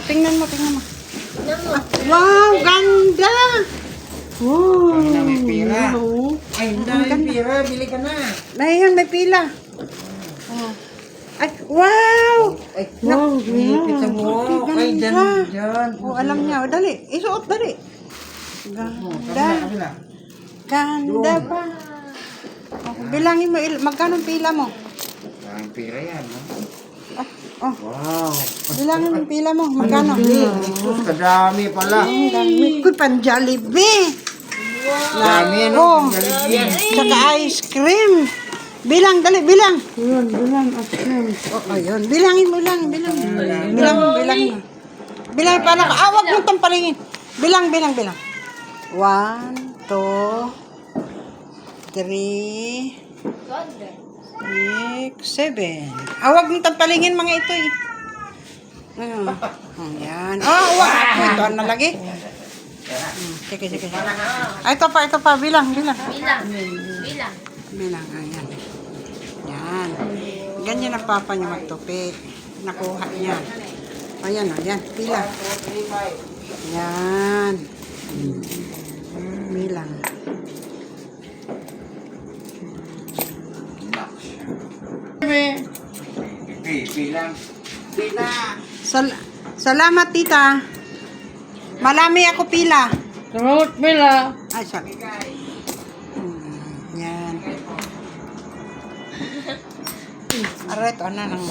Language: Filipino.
Tingnan mo, tingnan mo. Wow, ganda! Wow. May pira. Oo. Ay, hindi may pira. Bili ka na. Ayan, may pila. Oh. Ay, wow! Ay, Wow, Ipit sa mo. Ay, ganda. dyan. Oh, alam niya. Oh, dali. Isuot, dali. Ganda. Kabila. Ganda pa. Oh, bilangin mo, magkano ang pila mo? Ang pira yan, no? Oh, Wow. bilangin mo ang pila mo. Magkano? Sus, kadami pala. Ang dami. Kuy, pan Jollibee. Dami, no? Oh, Jollibee. saka ice cream. Bilang, dali, bilang. Yun, bilang, ice cream. Oh, ayun. Bilangin mo lang, bilang. Bilang, bilang. Bilang, parang, awag mo itong palingin. Bilang, bilang, bilang. 1, 2, 3, 6, 7. Awag mo itong palingin, mga ito eh. Ayan. Oh, wag. Ito, ano lagi? Sige, sige. Ay, ito pa, bilang, bilang. Bilang, ayan. Yan. Ganyan ang papa niya magtupi. Nakuha niya. Ayan, ayan. Pila. Yan. Bilang. Bilang. Pila. Salamat, tita. Malami ako pila. Salamat, Mila. Ay, sorry. Yan. Aray, ito na lang.